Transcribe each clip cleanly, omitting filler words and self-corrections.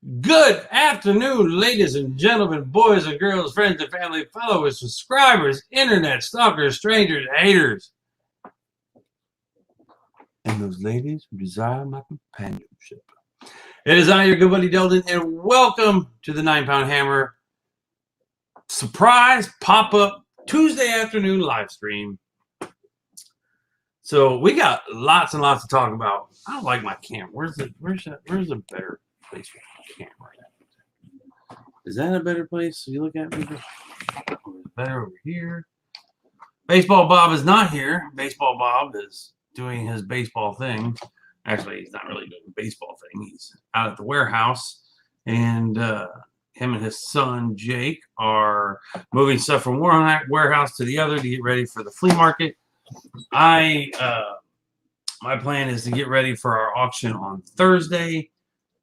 Good afternoon, ladies and gentlemen, boys and girls, friends and family, followers, subscribers, internet stalkers, strangers, haters, and those ladies who desire my companionship. It is I, your good buddy Delden, and welcome to the 9-Pound Hammer surprise pop-up Tuesday afternoon live stream. So we got lots and lots to talk about. I don't like my camera. Where's a better place for my camera? Is that a better place? So you look at me. Better over here. Baseball Bob is not here. Baseball Bob is doing his baseball thing. Actually, he's not really doing the baseball thing. He's out at the warehouse, and him and his son Jake are moving stuff from one warehouse to the other to get ready for the flea market. My plan is to get ready for our auction on Thursday.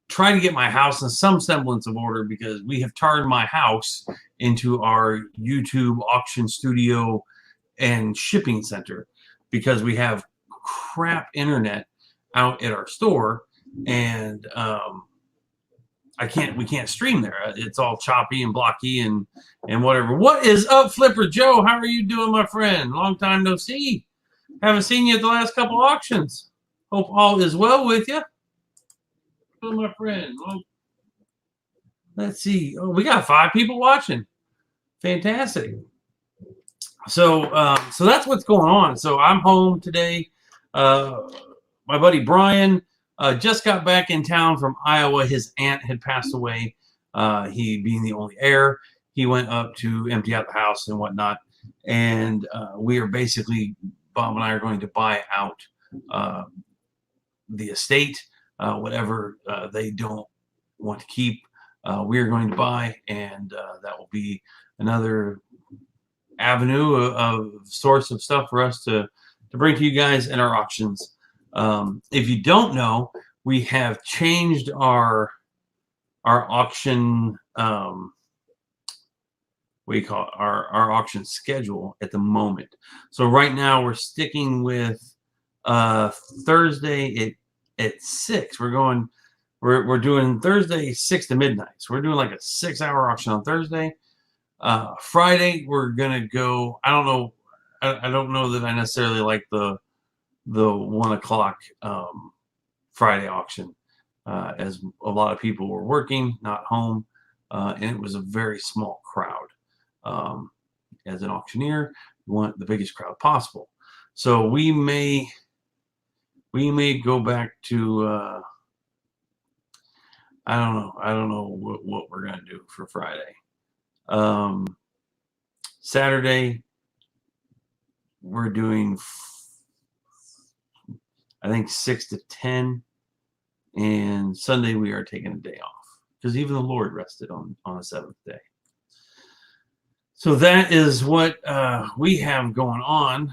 Try to get my house in some semblance of order because we have turned my house into our YouTube auction studio and shipping center because we have crap internet out at our store, and we can't stream there. It's all choppy and blocky and whatever. What is up, Flipper Joe? How are you doing, my friend? Long time no see. Haven't seen you at the last couple auctions. Hope all is well with you. My friend. Well, let's see. Oh, we got 5 people watching. Fantastic. So that's what's going on. So I'm home today. My buddy Brian just got back in town from Iowa. His aunt had passed away. He being the only heir, he went up to empty out the house and whatnot. And we are basically, Bob and I are going to buy out the estate. Whatever they don't want to keep, we are going to buy, and that will be another avenue of source of stuff for us to bring to you guys in our auctions. If you don't know, we have changed our auction our auction schedule at the moment. So right now we're sticking with Thursday at 6. We're doing Thursday 6 to midnight. So we're doing like a 6-hour auction on Thursday. Friday we're gonna go. I don't know that I necessarily like the 1 o'clock Friday auction, as a lot of people were working, not home, and it was a very small crowd. As an auctioneer, you want the biggest crowd possible. So we may go back to I don't know what we're gonna do for Friday. Saturday we're doing, I think, 6 to 10, and Sunday we are taking a day off because even the Lord rested on the 7th day. So that is what we have going on.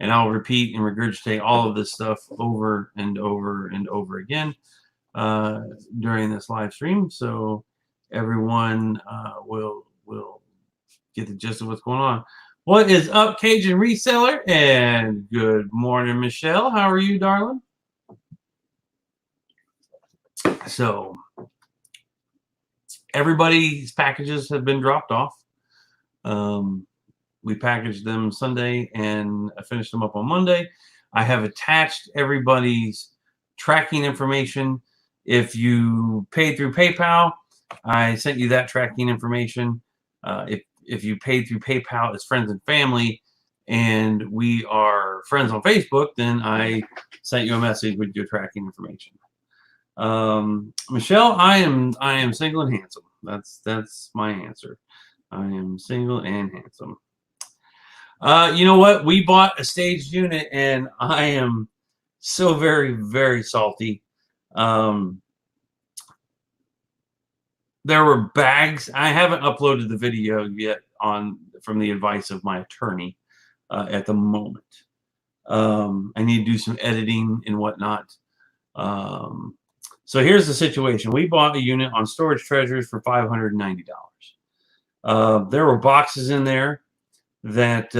And I'll repeat and regurgitate all of this stuff over and over and over again during this live stream, so everyone will get the gist of what's going on. What is up, Cajun Reseller? And good morning, Michelle. How are you, darling? So everybody's packages have been dropped off. We packaged them Sunday and I finished them up on Monday. I have attached everybody's tracking information. If you paid through PayPal, I sent you that tracking information. If you paid through PayPal as friends and family, and we are friends on Facebook, then I sent you a message with your tracking information. Michelle, I am single and handsome. That's my answer. I am single and handsome. You know what? We bought a staged unit, and I am so very, very salty. There were bags. I haven't uploaded the video yet from the advice of my attorney at the moment. I need to do some editing and whatnot. So here's the situation. We bought a unit on Storage Treasures for $590. There were boxes in there that,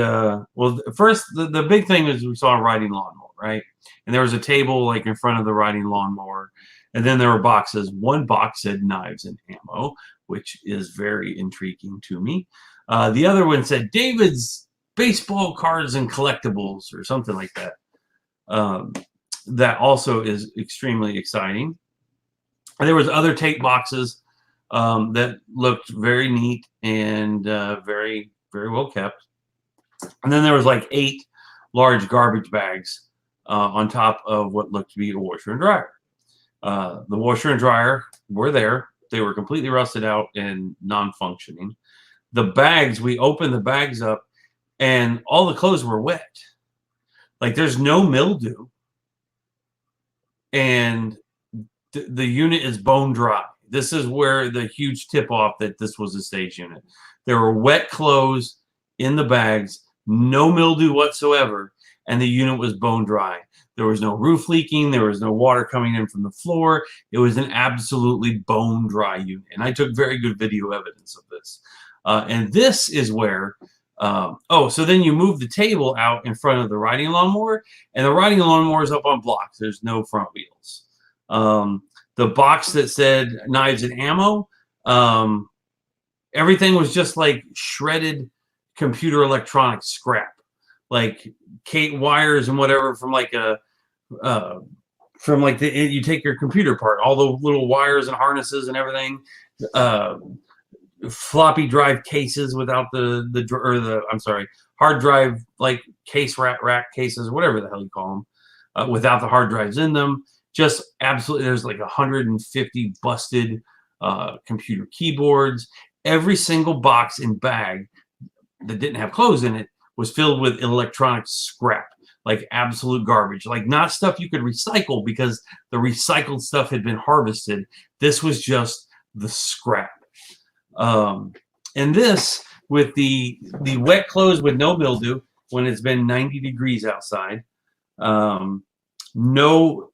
well, first, the big thing is we saw a riding lawnmower, right? and there was a table like in front of the riding lawnmower, and then there were boxes. One box said knives and ammo, which is very intriguing to me. The other one said David's baseball cards and collectibles, or something like that. That also is extremely exciting. And there was other tape boxes that looked very neat and very, very well kept. And then there was like 8 large garbage bags on top of what looked to be a washer and dryer. The washer and dryer were there. They were completely rusted out and non-functioning. The bags, we opened the bags up, and all the clothes were wet. Like, there's no mildew. And the unit is bone dry. This is where the huge tip-off that this was a stage unit. There were wet clothes in the bags, no mildew whatsoever, and the unit was bone dry. There was no roof leaking. There was no water coming in from the floor. It was an absolutely bone dry unit. And I took very good video evidence of this. And this is where, so then you move the table out in front of the riding lawnmower, and the riding lawnmower is up on blocks. There's no front wheels. The box that said knives and ammo, everything was just like shredded computer electronics scrap, like wires and whatever from like you take your computer part, all the little wires and harnesses and everything, floppy drive cases without hard drive, like case rack cases, whatever the hell you call them, without the hard drives in them. Just absolutely, there's like 150 busted computer keyboards. Every single box and bag that didn't have clothes in it was filled with electronic scrap, like absolute garbage, like not stuff you could recycle because the recycled stuff had been harvested. This was just the scrap. And this, with the wet clothes with no mildew when it's been 90 degrees outside, no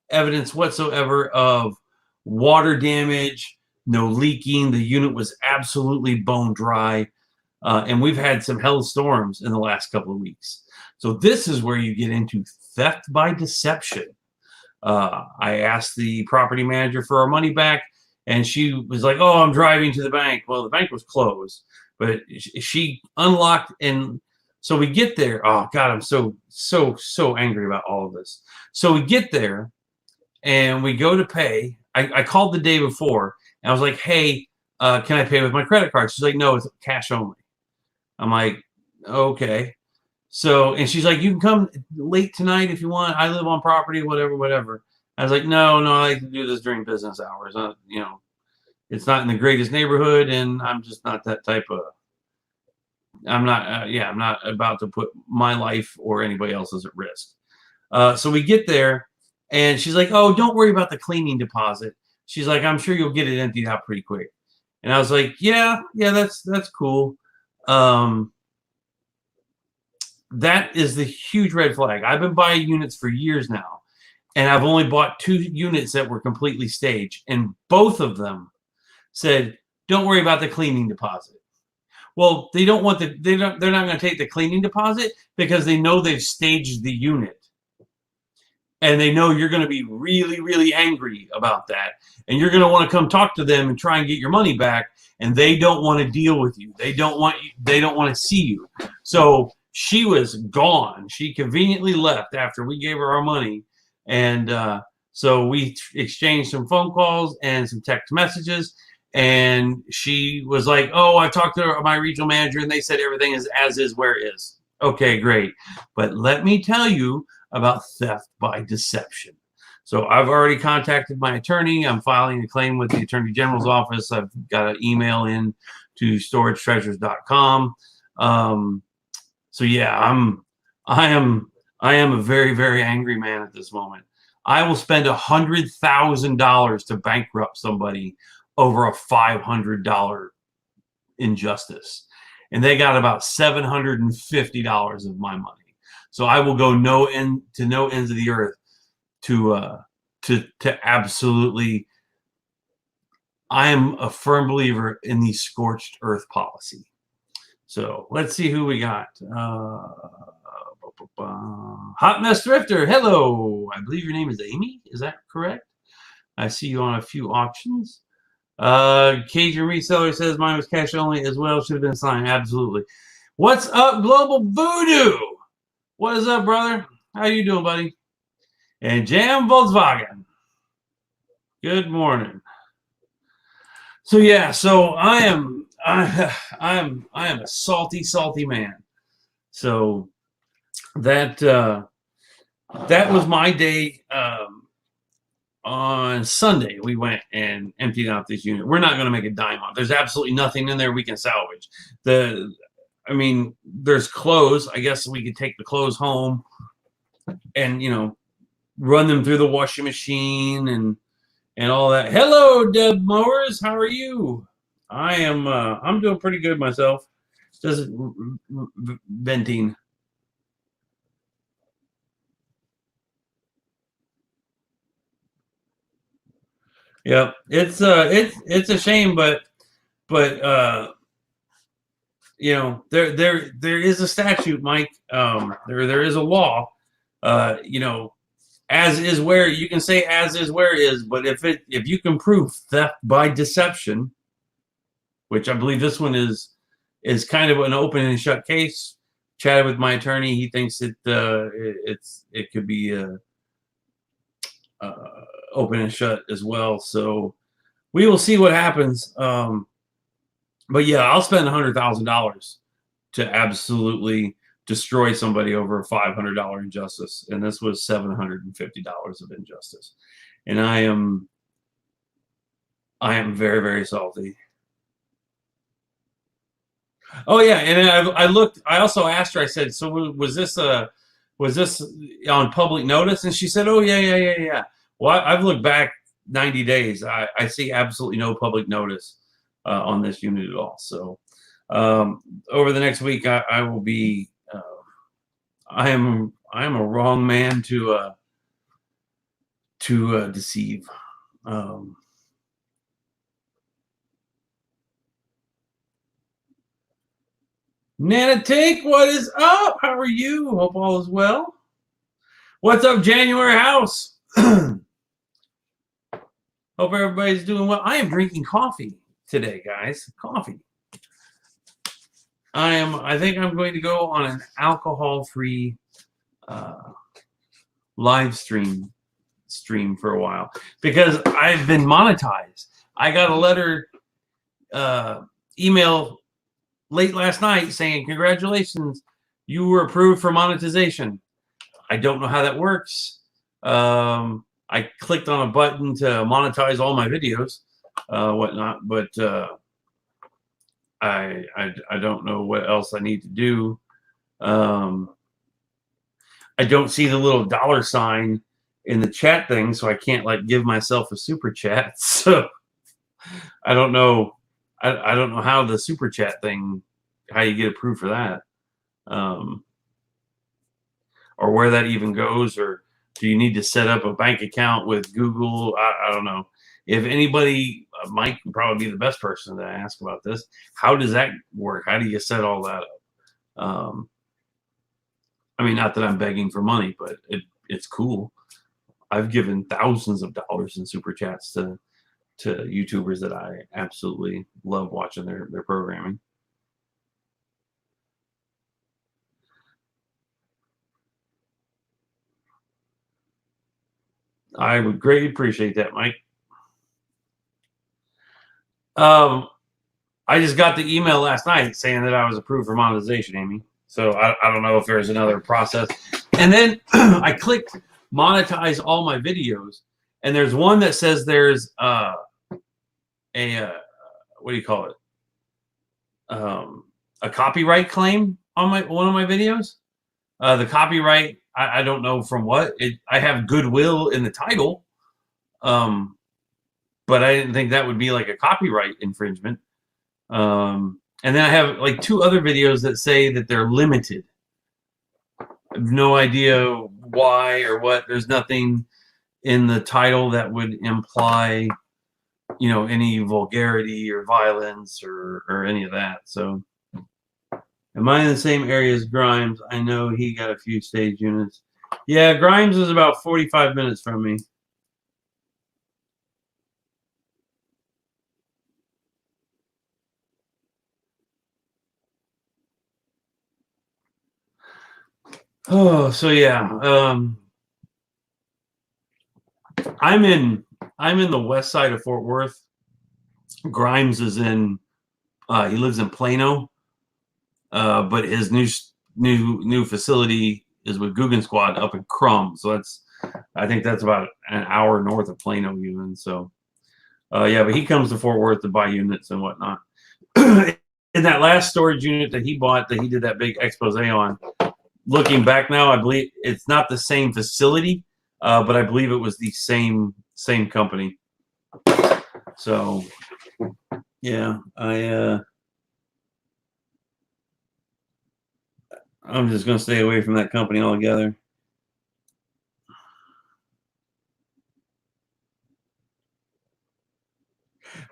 evidence whatsoever of water damage, no leaking. The unit was absolutely bone dry. And we've had some hell storms in the last couple of weeks. So this is where you get into theft by deception. I asked the property manager for our money back, and she was like, "Oh, I'm driving to the bank." Well, the bank was closed, but she unlocked, and so we get there. Oh God, I'm so angry about all of this. So we get there, and we go to pay. I called the day before, and I was like, "Hey, can I pay with my credit card?" She's like, "No, it's cash only." I'm like, "Okay." So, and she's like, "You can come late tonight if you want. I live on property, whatever. I was like, no, I like to do this during business hours. It's not in the greatest neighborhood, and I'm just not that type of. I'm not about to put my life or anybody else's at risk. So we get there, and she's like, "Oh, don't worry about the cleaning deposit." She's like, "I'm sure you'll get it emptied out pretty quick." And I was like, "Yeah, that's cool." That is the huge red flag. I've been buying units for years now, and I've only bought 2 units that were completely staged, and both of them said, "Don't worry about the cleaning deposit." Well, they're not going to take the cleaning deposit because they know they've staged the unit, and they know you're going to be really, really angry about that, and you're going to want to come talk to them and try and get your money back, and they don't want to deal with you. They don't want to see you. So she was gone. She conveniently left after we gave her our money. And so we exchanged some phone calls and some text messages. And she was like, "Oh, I talked to my regional manager, and they said everything is as is where it is." Okay, great. But let me tell you about theft by deception. So I've already contacted my attorney. I'm filing a claim with the Attorney General's office. I've got an email in to storagetreasures.com. So yeah, I am a very, very angry man at this moment. I will spend $100,000 to bankrupt somebody over a $500 injustice, and they got about $750 of my money. So I will go no ends of the earth to absolutely. I am a firm believer in the scorched earth policy. So let's see who we got. Hot Mess Thrifter, hello. I believe your name is Amy. Is that correct? I see you on a few auctions. Cajun Reseller says mine was cash only as well. Should have been signed. Absolutely. What's up, Global Voodoo? What is up, brother? How you doing, buddy? And Jam Volkswagen. Good morning. So yeah, so I am a salty man. So that was my day. On Sunday, we went and emptied out this unit. We're not going to make a dime on it. There's absolutely nothing in there we can salvage. I mean, there's clothes. I guess we could take the clothes home and, you know, run them through the washing machine and all that. Hello, Deb Mowers. How are you? I'm doing pretty good myself. Just venting. Yeah, it's a shame, but you know, there is a statute, Mike. There is a law. You know, as is where you can say as is where is, but if you can prove theft by deception, which I believe this one is kind of an open and shut case. Chatted with my attorney. He thinks it could be open and shut as well. So we will see what happens. But yeah, I'll spend $100,000 to absolutely destroy somebody over a $500 injustice, and this was $750 of injustice, and I am very, very salty. Oh yeah, and I looked. I also asked her. I said, "So was this on public notice?" And she said, "Oh yeah. Well, I've looked back 90 days. I see absolutely no public notice on this unit at all. So over the next week, I will be. I am a wrong man to deceive. Nana Tink, what is up? How are you? Hope all is well. What's up, January House? Hope everybody's doing well. I am drinking coffee today, guys. Coffee. I think I'm going to go on an alcohol-free live stream for a while because I've been monetized. I got a letter, email late last night saying, congratulations, you were approved for monetization. I don't know how that works. I clicked on a button to monetize all my videos, whatnot, but I don't know what else I need to do. I don't see the little dollar sign in the chat thing, so I can't like give myself a super chat. So I don't know. I don't know how the super chat thing, how you get approved for that, or where that even goes, or do you need to set up a bank account with Google? I don't know. If anybody, Mike would probably be the best person to ask about this. How does that work? How do you set all that up? I mean, not that I'm begging for money, but it's cool. I've given thousands of dollars in super chats to YouTubers that I absolutely love watching their programming. I would greatly appreciate that, Mike. I just got the email last night saying that I was approved for monetization, Amy. So I don't know if there's another process. And then I clicked monetize all my videos, and there's one that says there's what do you call it? A copyright claim on one of my videos. The copyright, I don't know from what. I have goodwill in the title, but I didn't think that would be like a copyright infringement. And then I have like 2 other videos that say that they're limited. I have no idea why or what. There's nothing in the title that would imply, you know, any vulgarity or violence or any of that. So Am I in the same area as Grimes? I know he got a few stage units. Yeah, Grimes is about 45 minutes from me. Oh, so yeah. I'm in the west side of Fort Worth. Grimes is in he lives in Plano. But his new facility is with Guggen Squad up in Crum. So I think that's about an hour north of Plano even. So yeah, but he comes to Fort Worth to buy units and whatnot. In that last storage unit that he bought, that he did that big expose on, looking back now, I believe it's not the same facility, but I believe it was the same company. So yeah, I'm just gonna stay away from that company altogether.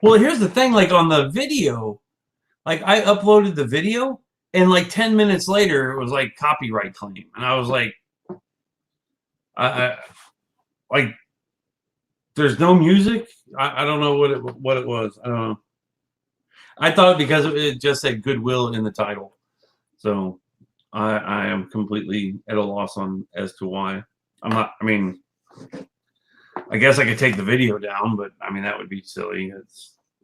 Well, here's the thing, like on the video, like I uploaded the video and like 10 minutes later it was like copyright claim. And I was like, I like there's no music. I don't know what it was. I don't know. I thought because it just said Goodwill in the title. So I am completely at a loss on as to why. I'm not, I mean, I guess I could take the video down, but I mean that would be silly.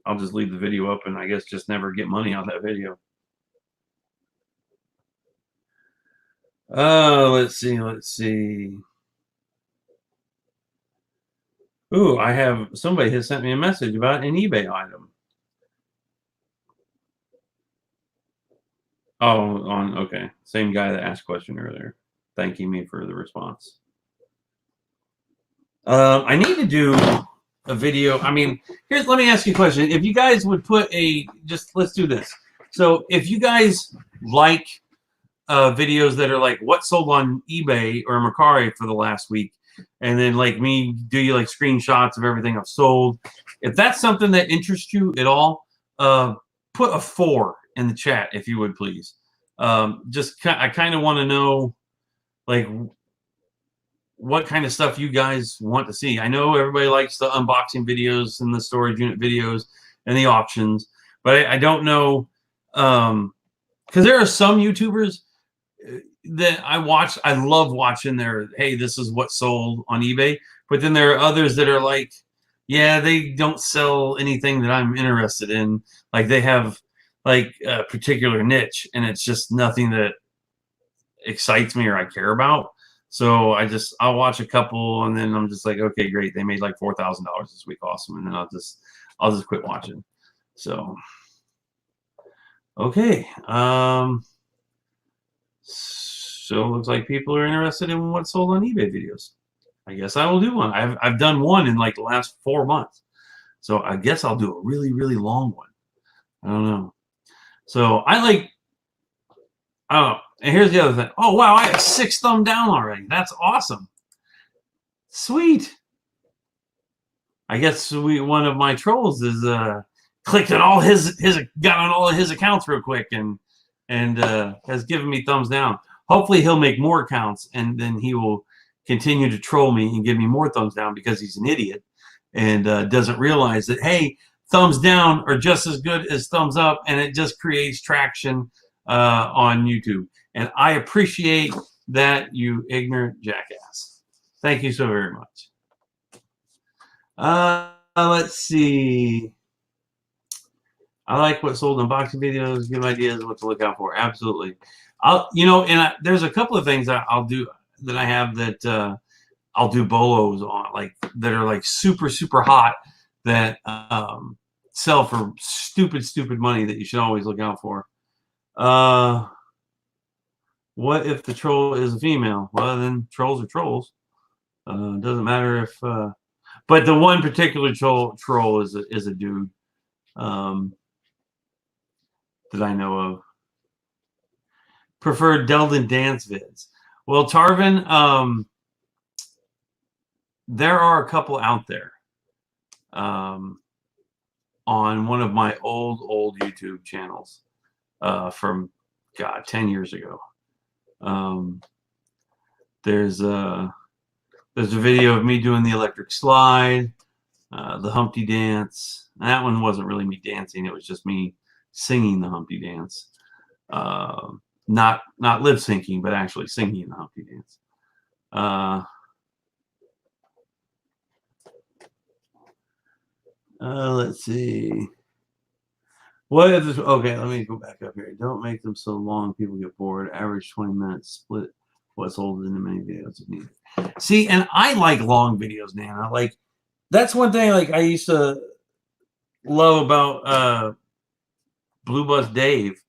I'll just leave the video up and I guess just never get money on that video. Let's see. Ooh, somebody has sent me a message about an eBay item. Oh, okay. Same guy that asked a question earlier, thanking me for the response. I need to do a video. I mean, let me ask you a question. If you guys would put let's do this. So if you guys like videos that are like what sold on eBay or Mercari for the last week, and then like me do you like screenshots of everything I've sold. If that's something that interests you at all, put a 4 in the chat if you would please. I kind of want to know like what kind of stuff you guys want to see. I know everybody likes the unboxing videos and the storage unit videos and the auctions, but I don't know because there are some YouTubers that I love watching their, hey, this is what sold on eBay. But then there are others that are like, yeah, they don't sell anything that I'm interested in. Like they have like a particular niche and it's just nothing that excites me or I care about. So I'll watch a couple and then I'm just like, okay, great. They made like $4,000 this week. Awesome. And then I'll just quit watching. So, okay. So it looks like people are interested in what sold on eBay videos. I guess I will do one. I've done one in like the last 4 months. So I guess I'll do a really, really long one. I don't know. So oh, and here's the other thing. Oh, wow, I have 6 thumb down already. That's awesome. Sweet. I guess one of my trolls is clicked on all got on all of his accounts real quick and has given me thumbs down. Hopefully he'll make more accounts and then he will continue to troll me and give me more thumbs down because he's an idiot and doesn't realize that, hey, thumbs down are just as good as thumbs up and it just creates traction on YouTube. And I appreciate that, you ignorant jackass. Thank you so very much. Let's see. I like what sold unboxing videos. Give ideas what to look out for. Absolutely. There's a couple of things that I'll do that I have that I'll do bolos on, like that are like super, super hot that sell for stupid, stupid money that you should always look out for. What if the troll is a female? Well, then trolls are trolls. Doesn't matter if, but the one particular troll is a dude that I know of. Preferred Delden dance vids. Well, Tarvin, there are a couple out there on one of my old YouTube channels from God, 10 years ago. There's a video of me doing the electric slide, the Humpty dance. That one wasn't really me dancing; it was just me singing the Humpty dance. Not lip syncing, but actually singing the Humpty dance. Let's see. What is this? Okay, let me go back up here. Don't make them so long, people get bored. Average 20 minutes. Split what's old into many videos if needed. See, and I like long videos, Nana. Like, that's one thing like I used to love about Blue Bus Dave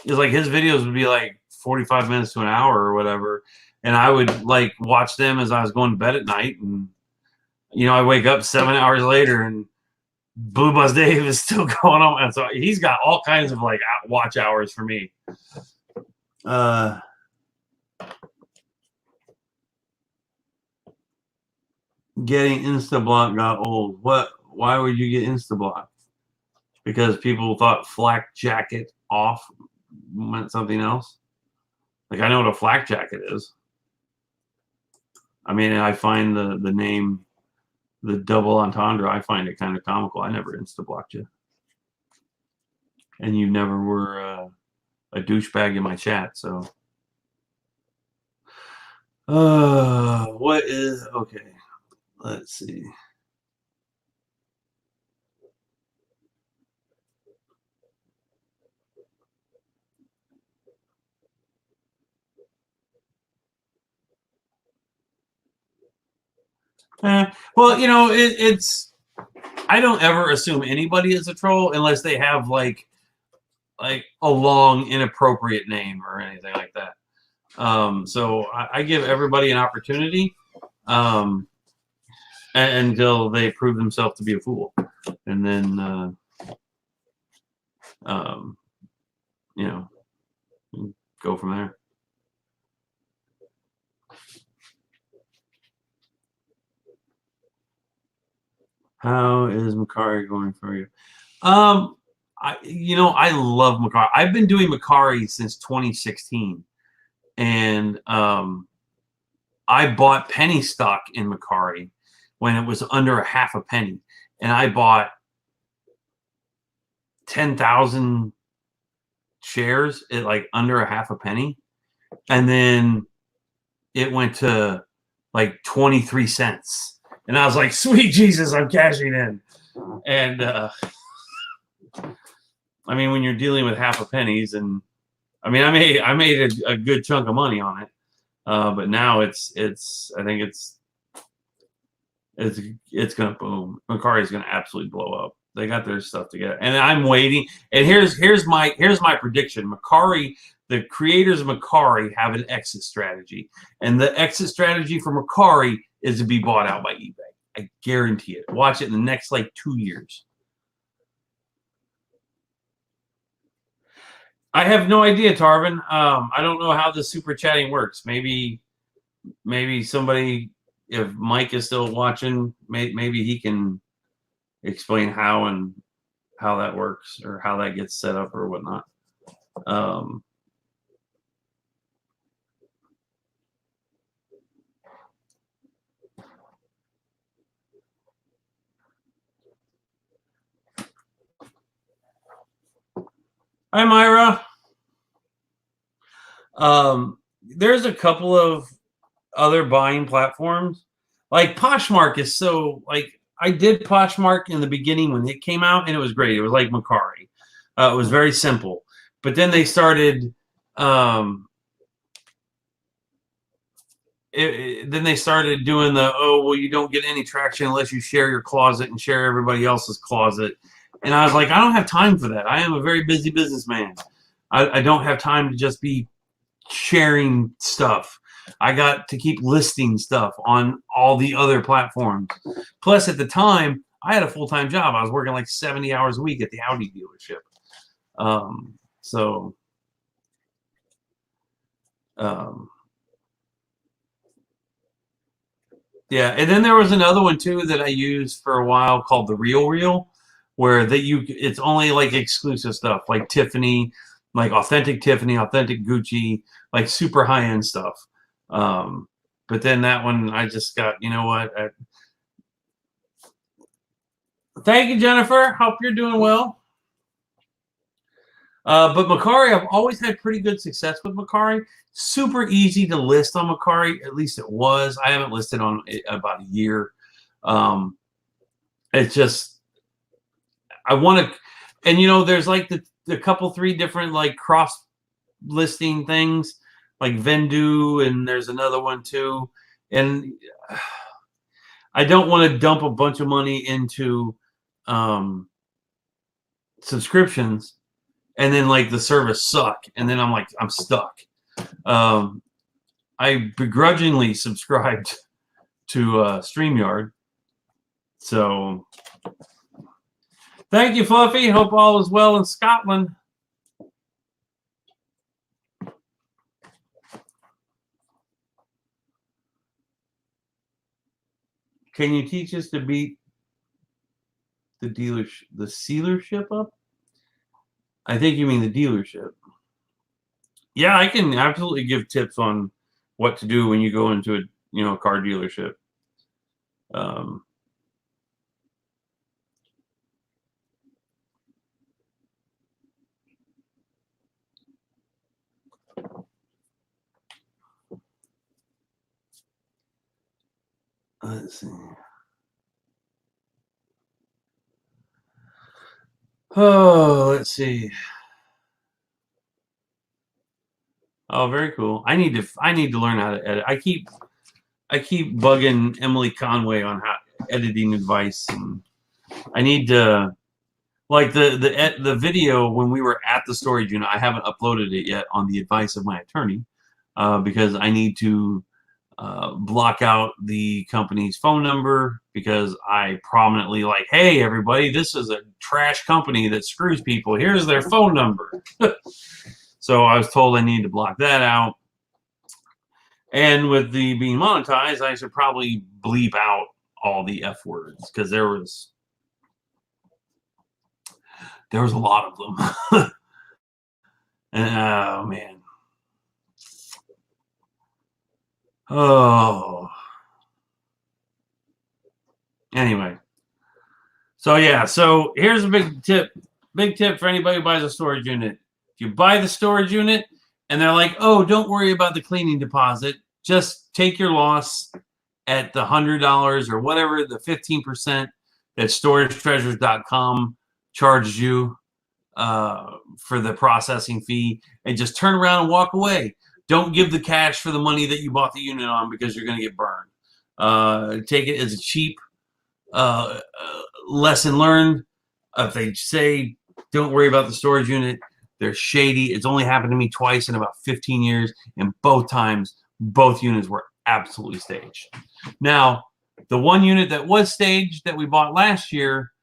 is like his videos would be like 45 minutes to an hour or whatever, and I would like watch them as I was going to bed at night, and I wake up 7 hours later and Blue Bus Dave is still going on, and so he's got all kinds of like watch hours for me. Getting Instablock got old. What? Why would you get Instablock? Because people thought flak jacket off meant something else. Like, I know what a flak jacket is. I mean, I find the name, the double entendre, I find it kind of comical. I never Instablocked you. And you never were a douchebag in my chat, so. What is, okay, let's see. Well, it's I don't ever assume anybody is a troll unless they have like a long inappropriate name or anything like that. So I give everybody an opportunity until they prove themselves to be a fool, and then go from there. How is Macari going for you? I love Macari. I've been doing Macari since 2016, and I bought penny stock in Macari when it was under a half a penny, and I bought 10,000 shares at like under a half a penny, and then it went to like 23 cents. And I was like, sweet Jesus, I'm cashing in. And I mean, when you're dealing with half a pennies, and I mean, I made a good chunk of money on it. But now I think it's gonna boom. Macari's gonna absolutely blow up. They got their stuff together, and I'm waiting. And here's my prediction. Macari, the creators of Macari have an exit strategy, and the exit strategy for Macari is to be bought out by eBay. I guarantee it. Watch it in the next like 2 years. I have no idea, Tarvin. I don't know how the super chatting works. Maybe somebody, if Mike is still watching, maybe he can explain how that works or how that gets set up or whatnot. Hi, Myra. There's a couple of other buying platforms. Like Poshmark is so like I did Poshmark in the beginning when it came out, and it was great. It was like Macari. It was very simple. But then they started then they started doing you don't get any traction unless you share your closet and share everybody else's closet. And I was like, I don't have time for that. I am a very busy businessman. I don't have time to just be sharing stuff. I got to keep listing stuff on all the other platforms. Plus, at the time, I had a full-time job. I was working like 70 hours a week at the Audi dealership. Yeah, and then there was another one too that I used for a while called the Real Reel, where it's only like exclusive stuff like Tiffany like authentic Tiffany, authentic Gucci, like super high-end stuff. But then that one, I just got, you know what? Thank you, Jennifer. Hope you're doing well. But Macari, I've always had pretty good success with Macari. Super easy to list on Macari. At least it was. I haven't listed on it about a year. It's just, I want to, and you know, there's like the couple, 3 different like cross listing things like Vendu, and there's another one too. And I don't want to dump a bunch of money into subscriptions and then like the service suck, and then I'm stuck. I begrudgingly subscribed to StreamYard. So thank you, Fluffy. Hope all is well in Scotland. Can you teach us to beat the sealership up? I think you mean the dealership. Yeah, I can absolutely give tips on what to do when you go into a car dealership. Let's see. Oh, let's see. Oh, very cool. I need to learn how to edit. I keep bugging Emily Conway on how editing advice, and I need to, like, the video when we were at the storage unit. I haven't uploaded it yet on the advice of my attorney, because I need to block out the company's phone number, because I prominently like, hey everybody, this is a trash company that screws people. Here's their phone number. So I was told I need to block that out. And with the being monetized, I should probably bleep out all the F words, because there was a lot of them. And, oh man. Oh. Anyway. So yeah, so here's a big tip. Big tip for anybody who buys a storage unit. If you buy the storage unit and they're like, oh, don't worry about the cleaning deposit, just take your loss at the $100 or whatever, the 15% that storagetreasures.com charges you for the processing fee, and just turn around and walk away. Don't give the cash for the money that you bought the unit on, because you're going to get burned. Take it as a cheap lesson learned. If they say don't worry about the storage unit, they're shady. It's only happened to me twice in about 15 years, and both times both units were absolutely staged. Now, the one unit that was staged that we bought last year,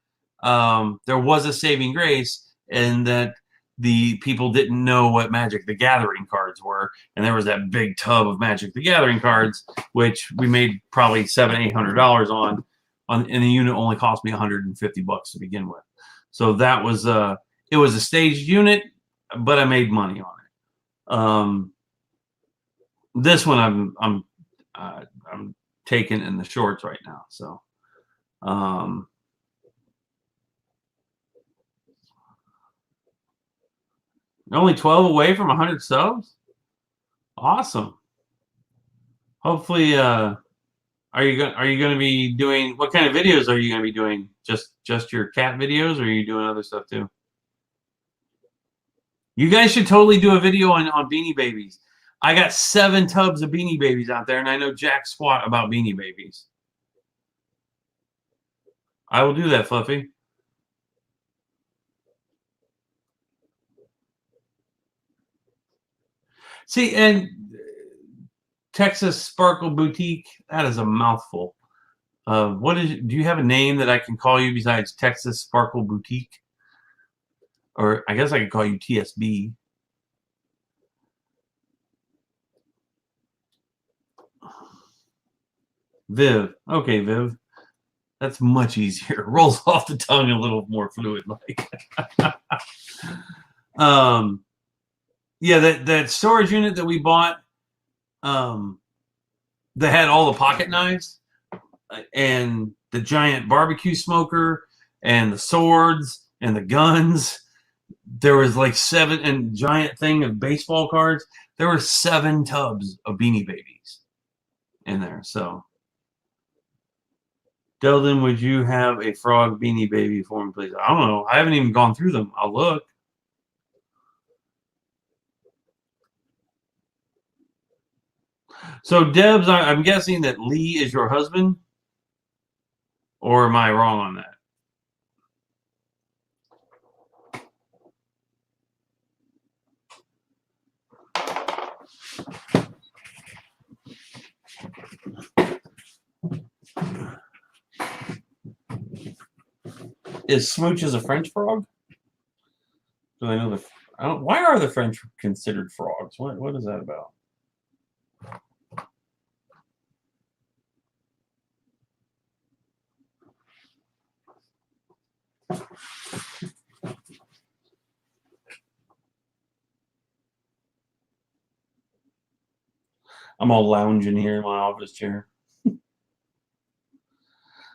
there was a saving grace in that the people didn't know what Magic the Gathering cards were, and there was that big tub of Magic the Gathering cards, which we made probably $700-800 on, and the unit only cost me $150 to begin with. So that was it was a staged unit, but I made money on it. This one I'm taking in the shorts right now. So only 12 away from 100 subs. Awesome. Hopefully, are you going to be doing, what kind of videos are you going to be doing? Just your cat videos, or are you doing other stuff too? You guys should totally do a video on Beanie Babies. I got 7 tubs of Beanie Babies out there, and I know jack squat about Beanie Babies. I will do that, Fluffy. See, and Texas Sparkle Boutique, that is a mouthful. Do you have a name that I can call you besides Texas Sparkle Boutique? Or I guess I could call you TSB. Viv. Okay, Viv. That's much easier. Rolls off the tongue a little more fluid like. Yeah, that storage unit that we bought, that had all the pocket knives and the giant barbecue smoker and the swords and the guns. There was like 7 and giant thing of baseball cards. There were 7 tubs of Beanie Babies in there. So, Delden, would you have a frog Beanie Baby for me, please? I don't know. I haven't even gone through them. I'll look. So, Debs, I'm guessing that Lee is your husband, or am I wrong on that? Is Smooch a French frog? Do I know the? I don't. Why are the French considered frogs? What is that about? I'm all lounging here in my office chair.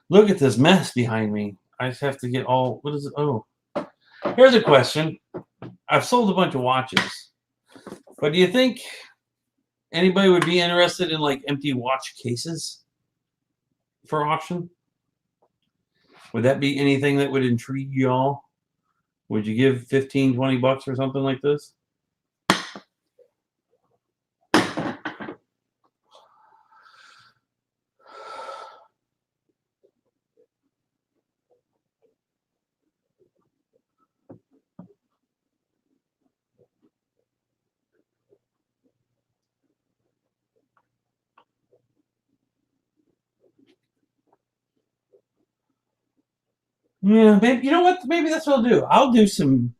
Look at this mess behind me. I just have to get all. What is it? Oh, here's a question. I've sold a bunch of watches, but do you think anybody would be interested in like empty watch cases for auction? Would that be anything that would intrigue you all? Would you give 15, 20 bucks for something like this? Yeah, maybe, you know what? Maybe that's what I'll do. I'll do some.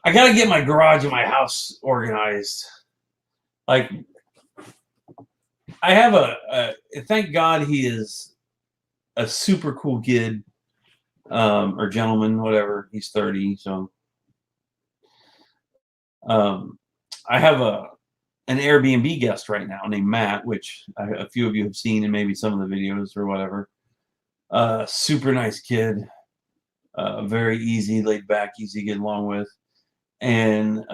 I got to get my garage and my house organized. Like, I have thank God he is a super cool kid, or gentleman, whatever. He's 30, so um, I have an Airbnb guest right now named Matt, which a few of you have seen in maybe some of the videos or whatever. Super nice kid, very easy, laid back, easy to get along with. And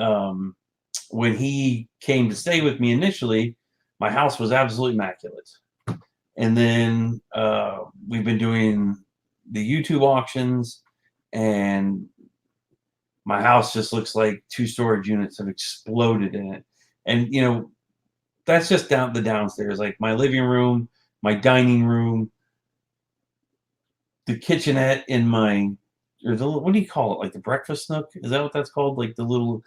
when he came to stay with me initially, my house was absolutely immaculate. And then we've been doing the YouTube auctions, and my house just looks like 2 storage units have exploded in it. And that's just down the downstairs, like my living room, my dining room, the kitchenette in my, or the, what do you call it? Like the breakfast nook? Is that what that's called? Like the little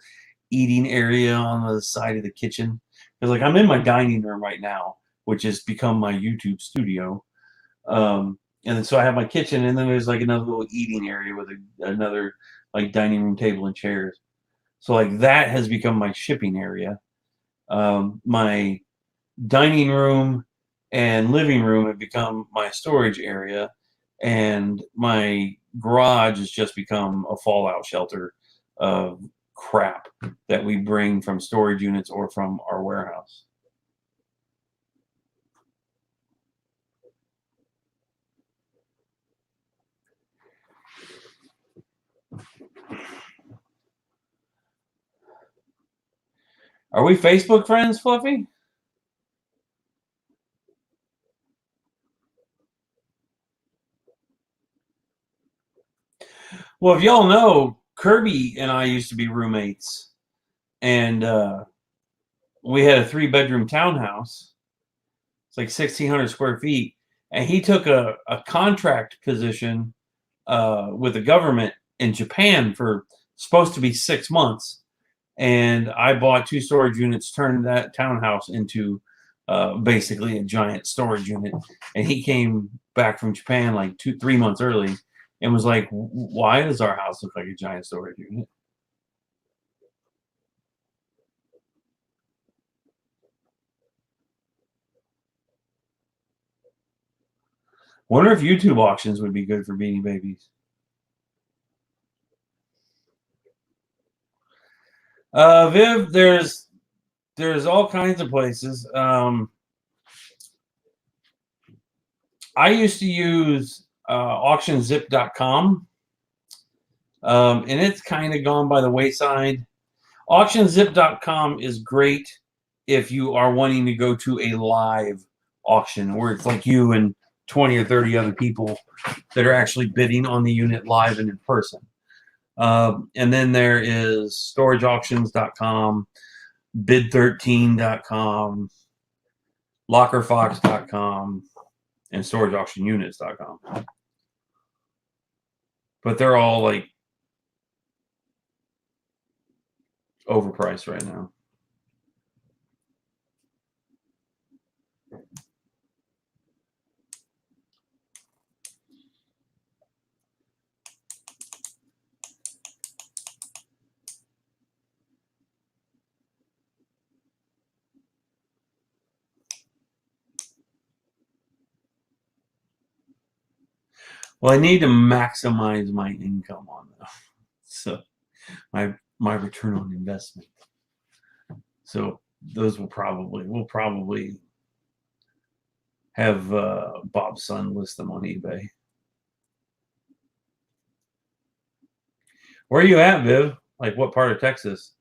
eating area on the side of the kitchen? Because like I'm in my dining room right now, which has become my YouTube studio. And then so I have my kitchen, and then there's like another little eating area with another like dining room table and chairs. So like that has become my shipping area. My dining room and living room have become my storage area, and my garage has just become a fallout shelter of crap that we bring from storage units or from our warehouse. Are we Facebook friends, Fluffy? Well, if y'all know, Kirby and I used to be roommates, and we had a 3-bedroom townhouse. It's like 1,600 square feet, and he took a contract position with the government in Japan for supposed to be 6 months, and I bought 2 storage units, turned that townhouse into basically a giant storage unit. And he came back from Japan like 3 months early and was like, "Why does our house look like a giant storage unit?" Wonder if YouTube auctions would be good for Beanie Babies. Viv, there's all kinds of places. I used to use auctionzip.com, and it's kind of gone by the wayside. Auctionzip.com is great if you are wanting to go to a live auction where it's like you and 20 or 30 other people that are actually bidding on the unit live and in person. And then there is storageauctions.com, bid13.com, lockerfox.com, and storageauctionunits.com. But they're all like overpriced right now. Well, I need to maximize my income on them. So my return on investment. So those we'll probably have Bob's son list them on eBay. Where are you at, Viv? Like what part of Texas?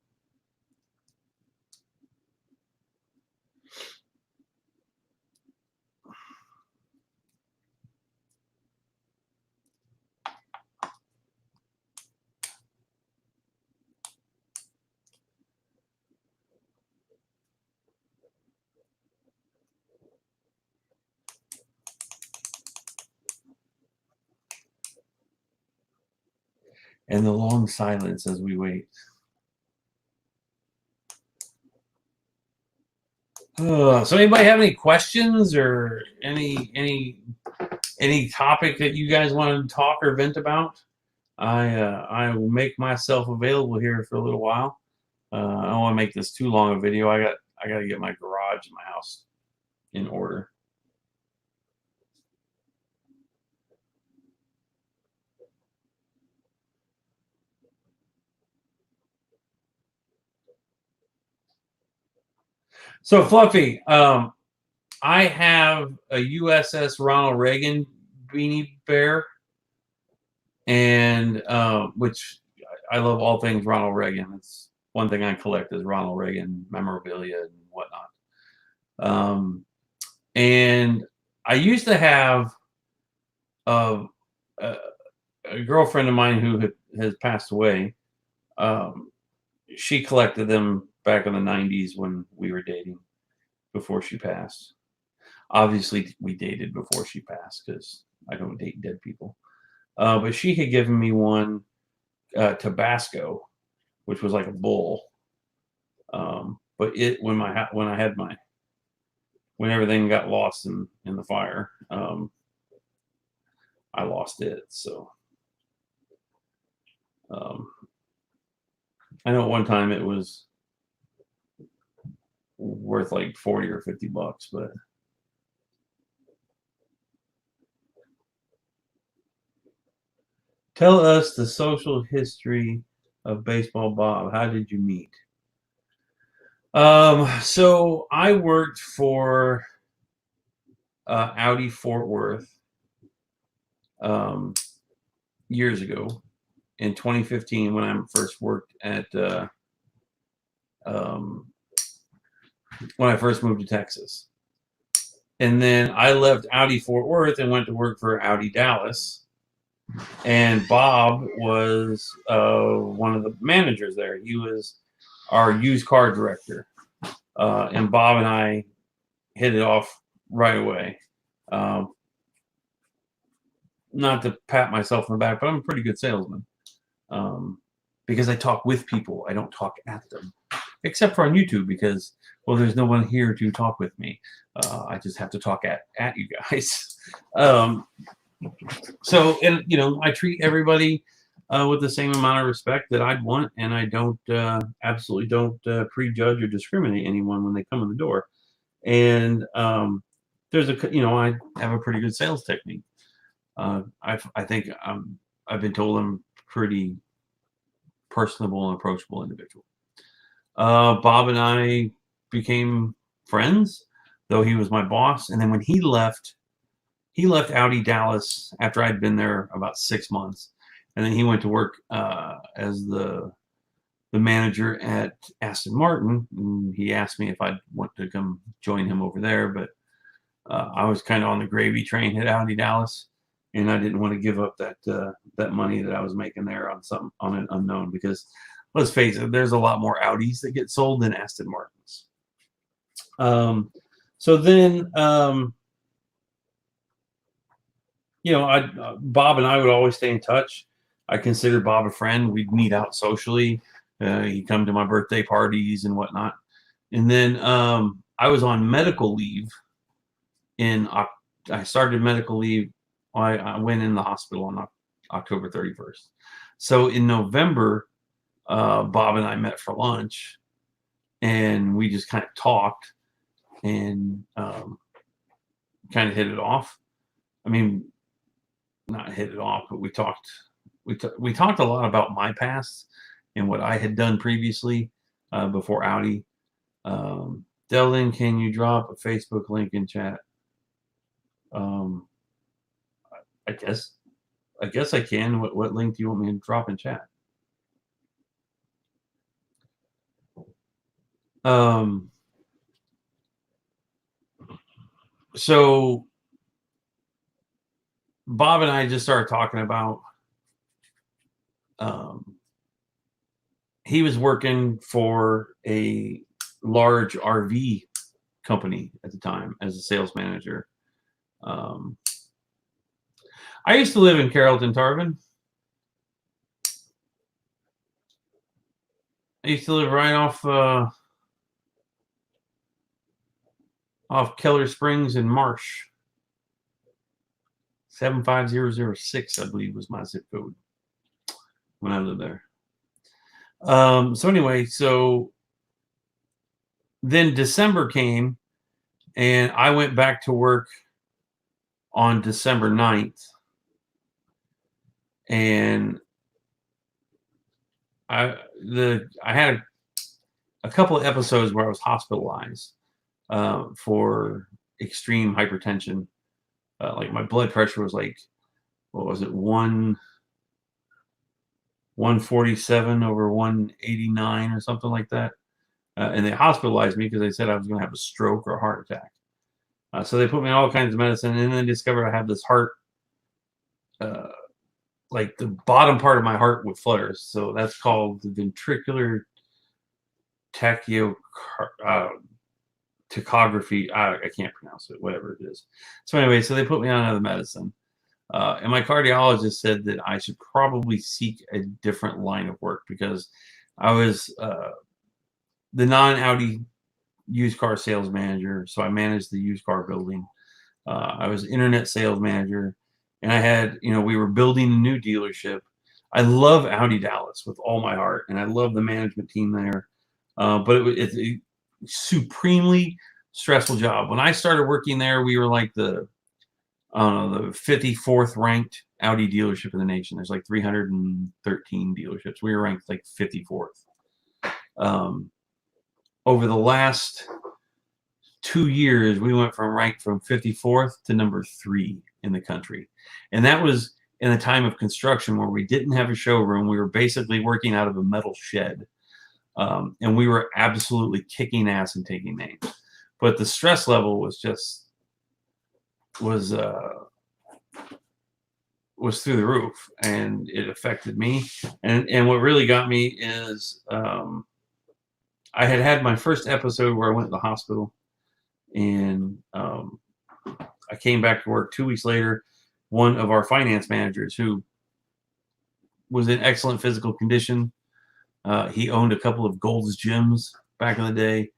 And the long silence as we wait. So anybody have any questions or any topic that you guys want to talk or vent about? I will make myself available here for a little while. I don't want to make this too long a video. I got to get my garage in my house in order. So Fluffy, I have a USS Ronald Reagan beanie bear, and which I love all things Ronald Reagan. It's one thing I collect is Ronald Reagan memorabilia and whatnot. And I used to have a girlfriend of mine who has passed away. She collected them back in the 90s when we were dating before she passed. Obviously, we dated before she passed because I don't date dead people. But she had given me one Tabasco, which was like a bull. But when everything got lost in the fire, I lost it. So I know at one time it was worth like 40 or 50 bucks, but tell us the social history of Baseball Bob. How did you meet? So I worked for Audi Fort Worth years ago in 2015 when I first worked at when I first moved to Texas. And then I left Audi Fort Worth and went to work for Audi Dallas. And Bob was one of the managers there. He was our used car director. And Bob and I hit it off right away. Not to pat myself on the back, but I'm a pretty good salesman. Because I talk with people. I don't talk at them. Except for on YouTube because, well, there's no one here to talk with me. I just have to talk at you guys. So, and you know, I treat everybody with the same amount of respect that I'd want, and I don't absolutely don't prejudge or discriminate anyone when they come in the door. And there's I have a pretty good sales technique. I think I've been told I'm pretty personable and approachable individual. Bob and I became friends, though he was my boss. And then when he left Audi Dallas after I'd been there about 6 months, and then he went to work as the manager at Aston Martin. And he asked me if I'd want to come join him over there, but I was kind of on the gravy train at Audi Dallas, and I didn't want to give up that money that I was making there on an unknown, because let's face it, there's a lot more Audis that get sold than Aston Martins. So then, Bob and I would always stay in touch. I considered Bob a friend. We'd meet out socially. He'd come to my birthday parties and whatnot. And then I was on medical leave I started medical leave. I went in the hospital on October 31st. So in November, Bob and I met for lunch, and we just kind of talked and kind of hit it off. I mean, not hit it off, but we talked a lot about my past and what I had done previously before Audi. Delvin, can you drop a Facebook link in chat? I guess I can. What link do you want me to drop in chat? So Bob and I just started talking about he was working for a large RV company at the time as a sales manager. I used to live in Carrollton, Tarvin. I used to live right off Keller Springs and Marsh. 75006, I believe, was my zip code when I lived there. So anyway, so then December came, and I went back to work on December 9th. And I had a couple of episodes where I was hospitalized for extreme hypertension. Like my blood pressure was like, what was it, 147 over 189 or something like that. And they hospitalized me because they said I was going to have a stroke or a heart attack. So they put me on all kinds of medicine, and then discovered I have this heart, like the bottom part of my heart would flutter. So that's called the ventricular tachography. I can't pronounce it, whatever it is. So anyway, so they put me on another medicine. And my cardiologist said that I should probably seek a different line of work, because I was the non-Audi used car sales manager. So I managed the used car building. I was internet sales manager, and I had, we were building a new dealership. I love Audi Dallas with all my heart, and I love the management team there. But it's a supremely stressful job. When I started working there, we were like the 54th ranked Audi dealership in the nation. There's like 313 dealerships. We were ranked like 54th. Over the last 2 years, we went from 54th to number 3 in the country. And that was in a time of construction where we didn't have a showroom. We were basically working out of a metal shed. And we were absolutely kicking ass and taking names. But the stress level was through the roof, and it affected me. And what really got me is I had my first episode where I went to the hospital, and I came back to work 2 weeks later. One of our finance managers, who was in excellent physical condition, he owned a couple of Gold's gyms back in the day.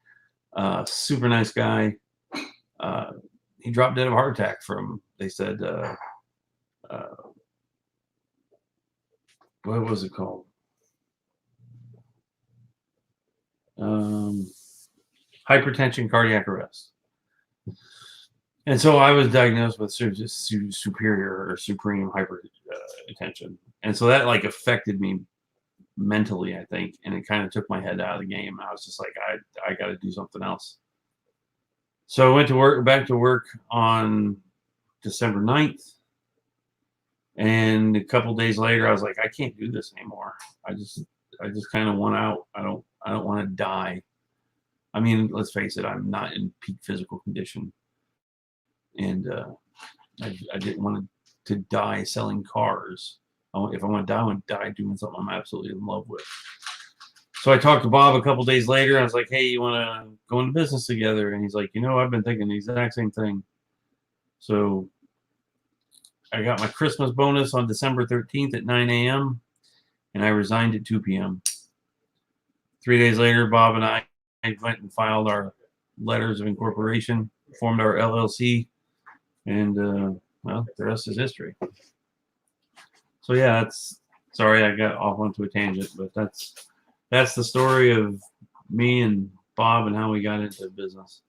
Super nice guy. He dropped dead of a heart attack from, they said, what was it called? Hypertension, cardiac arrest. And so I was diagnosed with superior or supreme hypertension. And so that like affected me mentally, I think, and it kind of took my head out of the game. I was just like, I got to do something else. So I went to back to work on December 9th. And a couple days later, I was like, I can't do this anymore. I just kind of want out. I don't want to die. I mean, let's face it, I'm not in peak physical condition, and I didn't want to die selling cars. If I want to die, I want to die doing something I'm absolutely in love with. So I talked to Bob a couple days later. I was like, hey, you want to go into business together? And he's like, I've been thinking the exact same thing. So I got my Christmas bonus on December 13th at 9 a.m. and I resigned at 2 p.m. 3 days later, Bob and I went and filed our letters of incorporation, formed our LLC, and well, the rest is history. So yeah, sorry I got off onto a tangent, but that's the story of me and Bob and how we got into business.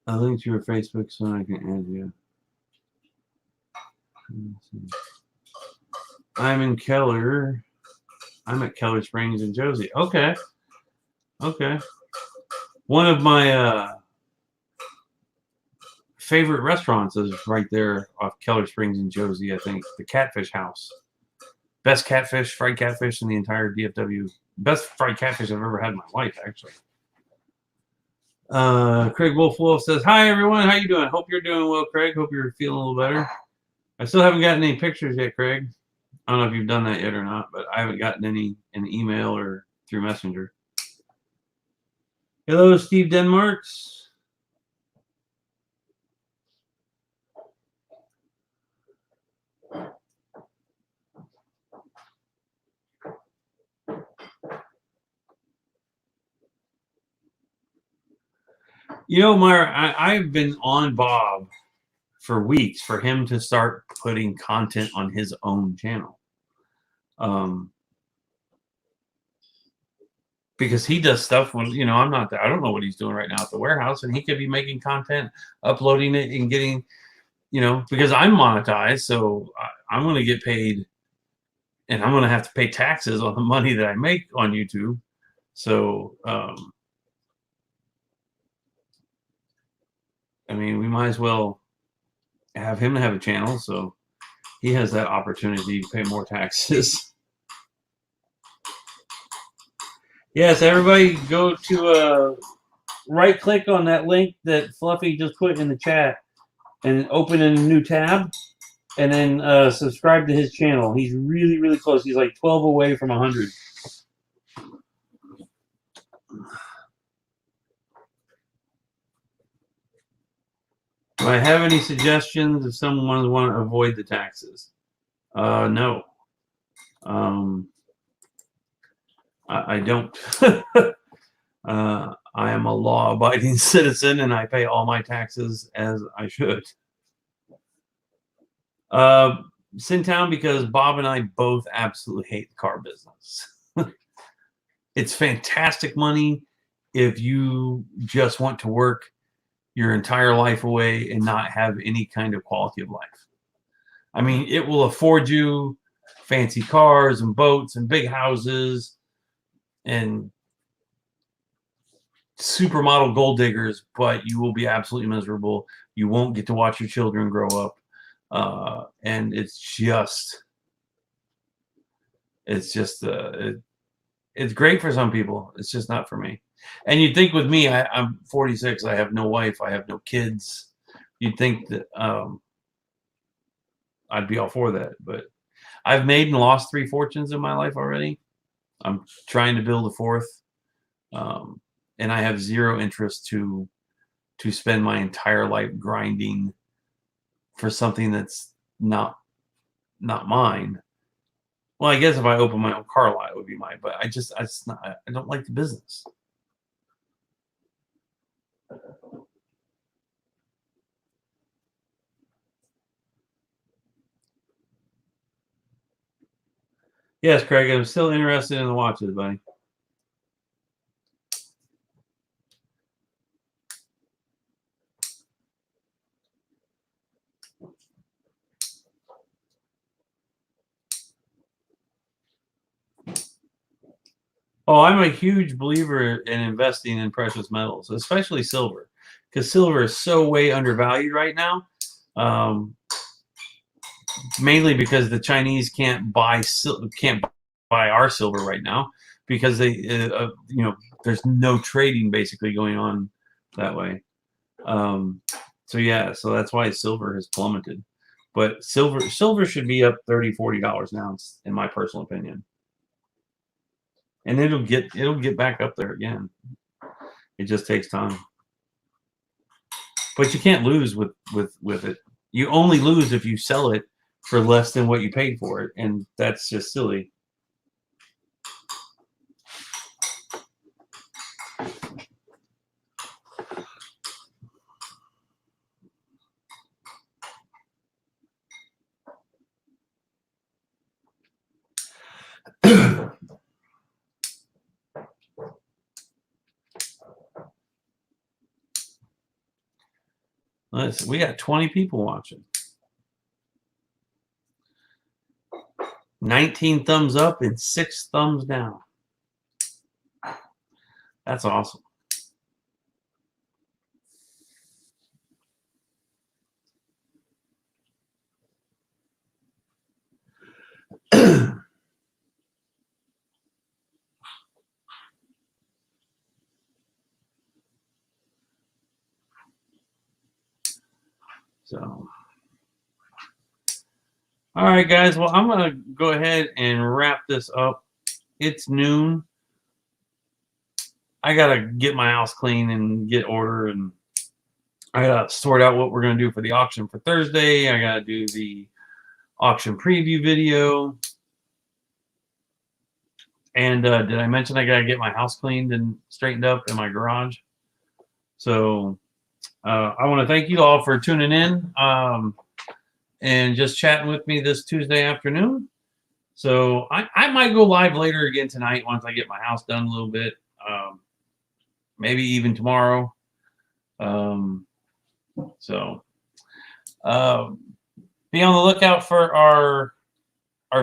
I'll link to your Facebook so I can add you. I'm in Keller. I'm at Keller Springs in Josie. Okay. One of my favorite restaurants is right there off Keller Springs in Josie, I think. The Catfish House. Best catfish, fried catfish in the entire DFW. Best fried catfish I've ever had in my life, actually. Craig Wolf says, hi, everyone. How you doing? Hope you're doing well, Craig. Hope you're feeling a little better. I still haven't gotten any pictures yet, Craig. I don't know if you've done that yet or not, but I haven't gotten any in email or through Messenger. Hello, Steve Denmarks. Myra, I've been on Bob for weeks for him to start putting content on his own channel. Because he does stuff when, I'm not there. I don't know what he's doing right now at the warehouse, and he could be making content, uploading it, and getting, because I'm monetized, so I'm going to get paid, and I'm going to have to pay taxes on the money that I make on YouTube. So, I mean, we might as well have him have a channel so he has that opportunity to pay more taxes. Yes, everybody go to right click on that link that Fluffy just put in the chat and open in a new tab, and then subscribe to his channel. He's really, really close. He's like 12 away from 100. Do I have any suggestions if someone want to avoid the taxes? No. I don't. I am a law-abiding citizen, and I pay all my taxes as I should. Sintown, because Bob and I both absolutely hate the car business. It's fantastic money if you just want to work your entire life away and not have any kind of quality of life. I mean, it will afford you fancy cars and boats and big houses and supermodel gold diggers, but you will be absolutely miserable. You won't get to watch your children grow up. And it's great for some people. It's just not for me. And you'd think with me, I'm 46. I have no wife. I have no kids. You'd think that I'd be all for that. But I've made and lost 3 fortunes in my life already. I'm trying to build a 4th. And I have zero interest to spend my entire life grinding for something that's not mine. Well, I guess if I open my own car lot, it would be mine. But I don't like the business. Yes, Craig, I'm still interested in the watches, buddy. Oh, I'm a huge believer in investing in precious metals, especially silver, because silver is so way undervalued right now. Mainly because the Chinese can't buy our silver right now because there's no trading basically going on that way. So yeah, so that's why silver has plummeted. But silver should be up $30-$40 an ounce, in my personal opinion. And it'll get back up there again. It just takes time. But you can't lose with it. You only lose if you sell it for less than what you paid for it, and that's just silly. We got 20 people watching. 19 thumbs up and 6 thumbs down. That's awesome. So, all right, guys. Well, I'm going to go ahead and wrap this up. It's noon. I got to get my house clean and get order, and I got to sort out what we're going to do for the auction for Thursday. I got to do the auction preview video. And did I mention I got to get my house cleaned and straightened up in my garage? So I want to thank you all for tuning in and just chatting with me this Tuesday afternoon. So I might go live later again tonight once I get my house done a little bit. Maybe even tomorrow. Be on the lookout for our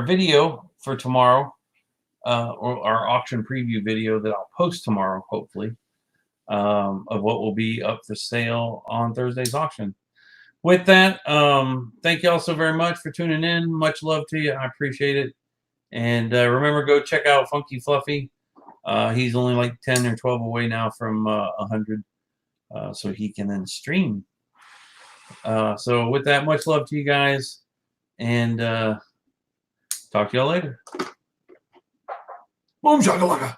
video for tomorrow, or our auction preview video that I'll post tomorrow, hopefully, of what will be up for sale on Thursday's auction. With that, thank you all so very much for tuning in. Much love to you. I appreciate it. And remember, go check out Funky Fluffy. He's only like 10 or 12 away now from 100, so he can then stream. So with that, much love to you guys, and talk to y'all later. Boom shakalaka.